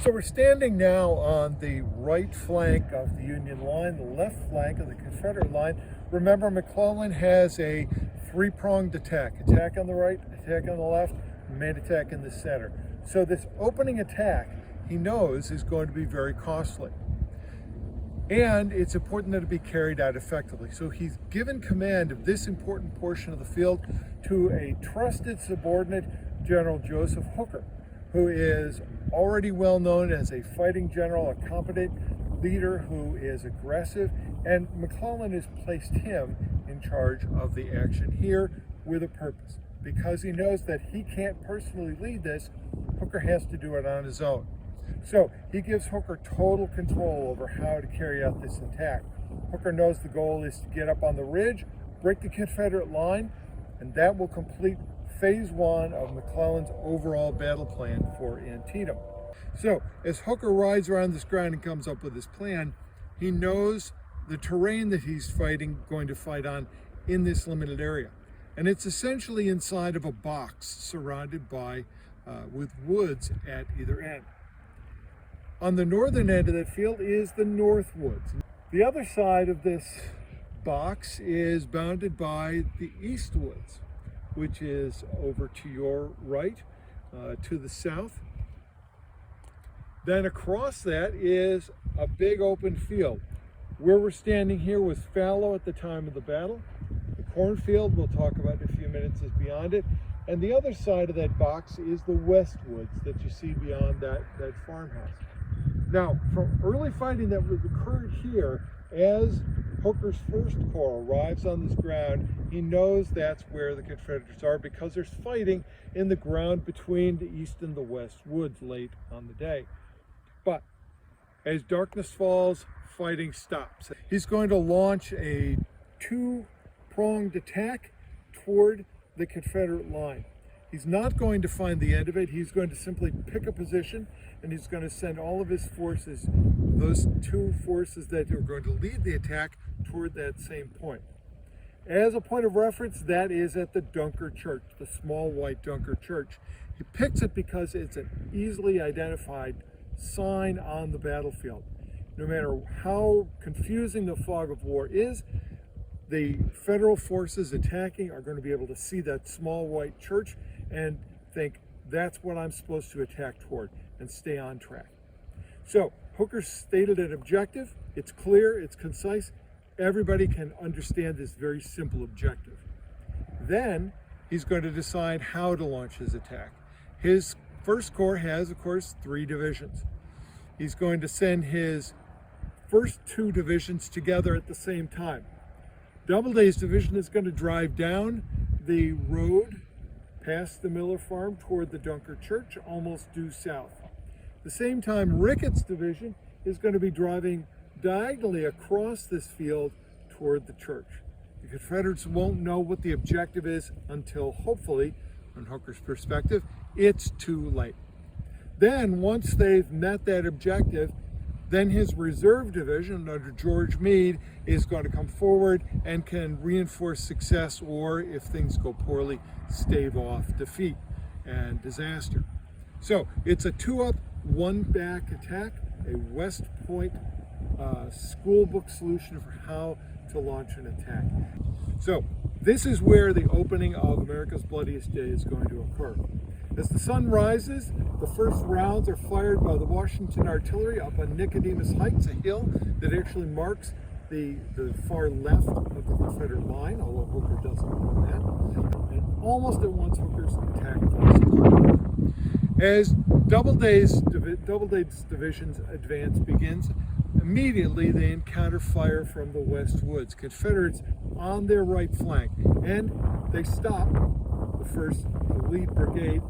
So we're standing now on the right flank of the Union line, the left flank of the Confederate line. Remember, McClellan has a three-pronged attack. Attack on the right, attack on the left, main attack in the center. So this opening attack, he knows, is going to be very costly. And it's important that it be carried out effectively. So he's given command of this important portion of the field to a trusted subordinate, General Joseph Hooker, who is already well known as a fighting general, a competent leader who is aggressive, and McClellan has placed him in charge of the action here with a purpose. Because he knows that he can't personally lead this, Hooker has to do it on his own. So he gives Hooker total control over how to carry out this attack. Hooker knows the goal is to get up on the ridge, break the Confederate line, and that will complete phase one of McClellan's overall battle plan for Antietam. So as Hooker rides around this ground and comes up with his plan, he knows the terrain that he's going to fight on in this limited area. And it's essentially inside of a box surrounded by with woods at either end. On the northern end of that field is the North Woods. The other side of this box is bounded by the East Woods, which is over to your right, to the south. Then across that is a big open field. Where we're standing here was fallow at the time of the battle. The Cornfield, we'll talk about in a few minutes, is beyond it. And the other side of that box is the West Woods that you see beyond that farmhouse. Now, from early fighting that was occurred here, as Hooker's First Corps arrives on this ground, he knows that's where the Confederates are because there's fighting in the ground between the East and the West Woods late on the day. But as darkness falls, fighting stops. He's going to launch a two-pronged attack toward the Confederate line. He's not going to find the end of it. He's going to simply pick a position, and he's going to send all of his forces, those two forces that are going to lead the attack, toward that same point. As a point of reference, that is at the Dunker Church, the small white Dunker Church. He picks it because it's an easily identified sign on the battlefield. No matter how confusing the fog of war is, the federal forces attacking are going to be able to see that small white church and think, that's what I'm supposed to attack toward, and stay on track. So Hooker stated an objective. It's clear, it's concise. Everybody can understand this very simple objective. Then he's going to decide how to launch his attack. His First Corps has, of course, 3 divisions. He's going to send his first 2 divisions together at the same time. Doubleday's division is going to drive down the road past the Miller Farm toward the Dunker Church, almost due south. At the same time, Ricketts' division is going to be driving diagonally across this field toward the church. The Confederates won't know what the objective is until, hopefully, from Hooker's perspective, it's too late. Then, once they've met that objective, then his reserve division under George Meade is going to come forward and can reinforce success, or if things go poorly, stave off defeat and disaster. So it's a 2-up, 1-back attack, a West Point school book solution for how to launch an attack. So this is where the opening of America's Bloodiest Day is going to occur. As the sun rises, the first rounds are fired by the Washington artillery up on Nicodemus Heights, a hill that actually marks the far left of the Confederate line, although Hooker doesn't know that. And almost at once, Hooker's attack falls. As Doubleday's division's advance begins, immediately they encounter fire from the West Woods, Confederates on their right flank, and they stop the lead brigade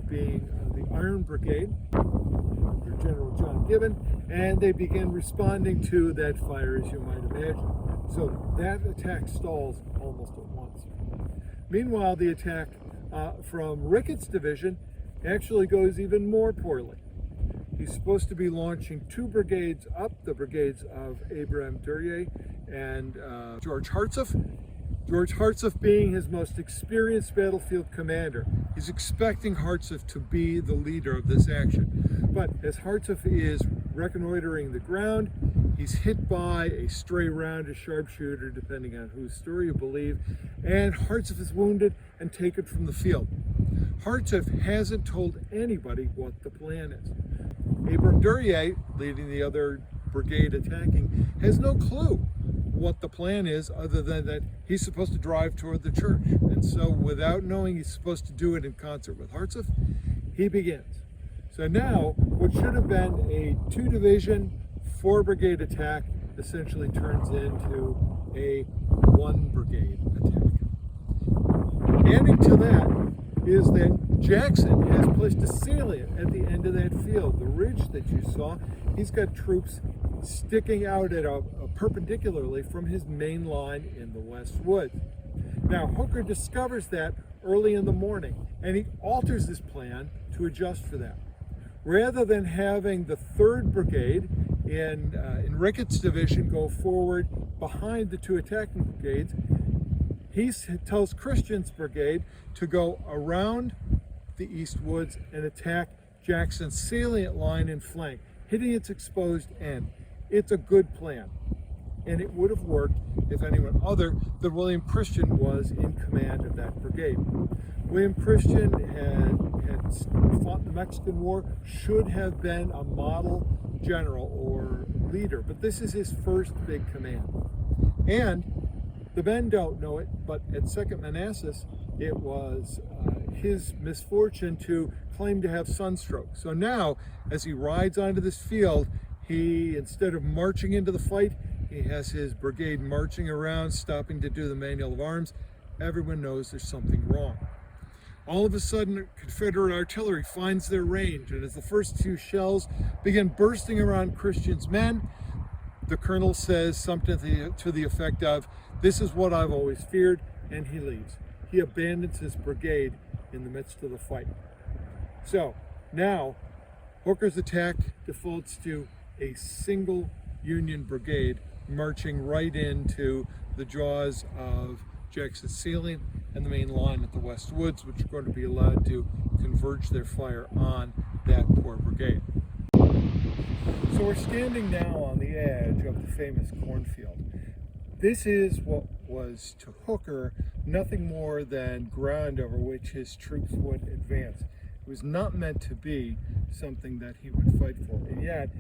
being the Iron Brigade under General John Gibbon, and they begin responding to that fire, as you might imagine. So that attack stalls almost at once. Meanwhile, the attack from Ricketts' division actually goes even more poorly. He's supposed to be launching 2 brigades up, the brigades of Abraham Duryea and George Hartsuff. George Hartsuff being his most experienced battlefield commander. He's expecting Hartsuff to be the leader of this action. But as Hartsuff is reconnoitering the ground, he's hit by a stray round, a sharpshooter, depending on whose story you believe, and Hartsuff is wounded and taken from the field. Hartsuff hasn't told anybody what the plan is. Abram Duryea, leading the other brigade attacking, has no clue what the plan is other than that he's supposed to drive toward the church. And so without knowing he's supposed to do it in concert with Hartsuff, he begins. So now what should have been a 2-division, 4-brigade attack essentially turns into a 1-brigade attack. Adding to that is that Jackson has placed a salient at the end of that field. The ridge that you saw, he's got troops sticking out at perpendicularly from his main line in the West Woods. Now Hooker discovers that early in the morning, and he alters his plan to adjust for that. Rather than having the 3rd Brigade in Ricketts' division go forward behind the 2 attacking brigades, he tells Christian's brigade to go around the East Woods and attack Jackson's salient line in flank, hitting its exposed end. It's a good plan, and it would have worked if anyone other than William Christian was in command of that brigade. William Christian had fought in the Mexican War, should have been a model general or leader, but this is his first big command. And the men don't know it, but at 2nd Manassas, it was his misfortune to claim to have sunstroke. So now, as he rides onto this field, he, instead of marching into the fight, he has his brigade marching around, stopping to do the manual of arms. Everyone knows there's something wrong. All of a sudden, Confederate artillery finds their range, and as the first 2 shells begin bursting around Christian's men, the colonel says something to the effect of, "This is what I've always feared," and he leaves. He abandons his brigade in the midst of the fight. So now Hooker's attack defaults to a single Union brigade marching right into the jaws of Jackson's salient and the main line at the West Woods, which are going to be allowed to converge their fire on that poor brigade. So we're standing now on the edge of the famous Cornfield. This is what was to Hooker nothing more than ground over which his troops would advance. It was not meant to be something that he would fight for, and yet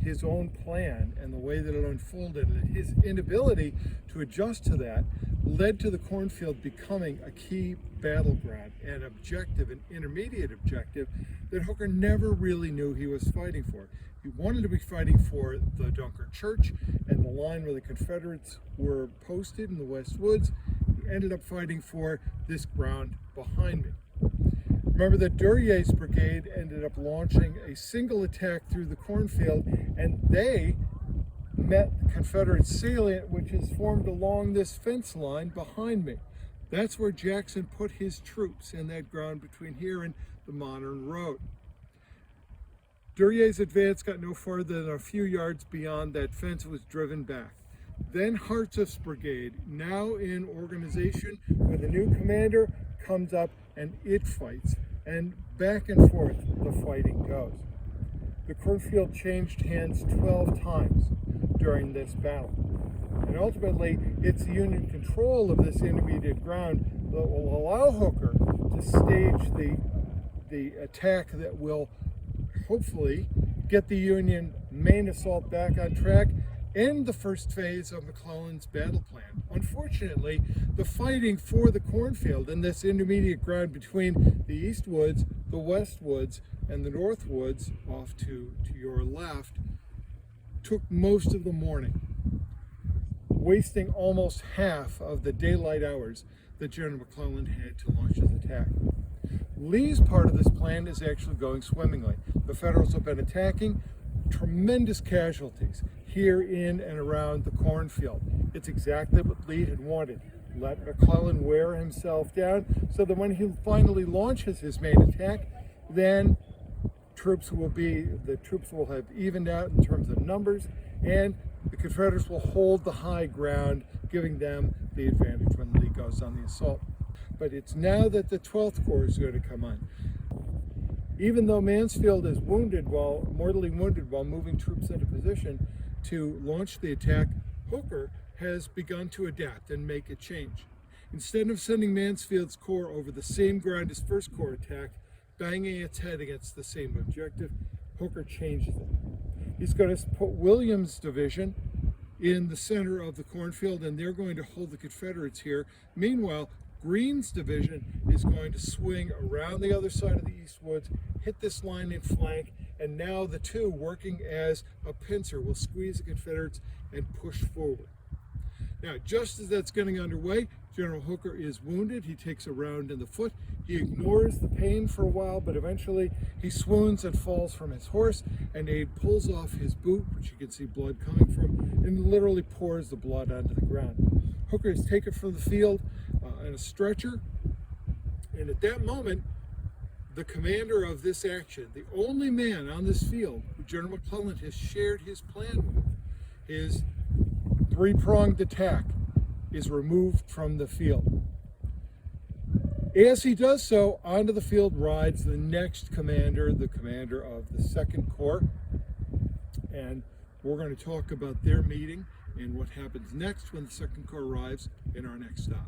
his own plan and the way that it unfolded and his inability to adjust to that led to the Cornfield becoming a key battleground, an objective, an intermediate objective that Hooker never really knew he was fighting for. He wanted to be fighting for the Dunkard Church and the line where the Confederates were posted in the West Woods. He ended up fighting for this ground behind me. Remember that Duryea's brigade ended up launching a single attack through the Cornfield, and they met the Confederate salient, which is formed along this fence line behind me. That's where Jackson put his troops, in that ground between here and the Modern Road. Duryea's advance got no farther than a few yards beyond that fence, was driven back. Then Hartsuff's brigade, now in organization with a new commander, comes up and it fights. And back and forth the fighting goes. The Cornfield changed hands 12 times during this battle. And ultimately, it's the Union control of this intermediate ground that will allow Hooker to stage the attack that will hopefully get the Union main assault back on track, end the first phase of McClellan's battle plan. Unfortunately, the fighting for the Cornfield in this intermediate ground between the East Woods, the West Woods, and the North Woods off to your left took most of the morning, wasting almost half of the daylight hours that General McClellan had to launch his attack. Lee's part of this plan is actually going swimmingly. The Federals have been attacking, tremendous casualties here in and around the Cornfield. It's exactly what Lee had wanted. Let McClellan wear himself down so that when he finally launches his main attack, then the troops will have evened out in terms of numbers, and the Confederates will hold the high ground, giving them the advantage when Lee goes on the assault. But it's now that the 12th Corps is going to come on. Even though Mansfield is mortally wounded while moving troops into position to launch the attack, Hooker has begun to adapt and make a change. Instead of sending Mansfield's corps over the same ground as First Corps attacked, banging its head against the same objective, Hooker changes it. He's going to put Williams' division in the center of the cornfield, and they're going to hold the Confederates here. Meanwhile, Greene's division is going to swing around the other side of the East Woods, hit this line in flank, and now the two, working as a pincer, will squeeze the Confederates and push forward. Now, just as that's getting underway, General Hooker is wounded. He takes a round in the foot. He ignores the pain for a while, but eventually he swoons and falls from his horse, and Abe pulls off his boot, which you can see blood coming from, and literally pours the blood onto the ground. Hooker is taken from the field in a stretcher, and at that moment, the commander of this action, the only man on this field who General McClellan has shared his plan with, his three-pronged attack, is removed from the field. As he does so, onto the field rides the next commander, the commander of the Second Corps, and we're going to talk about their meeting and what happens next when the Second Corps arrives in our next stop.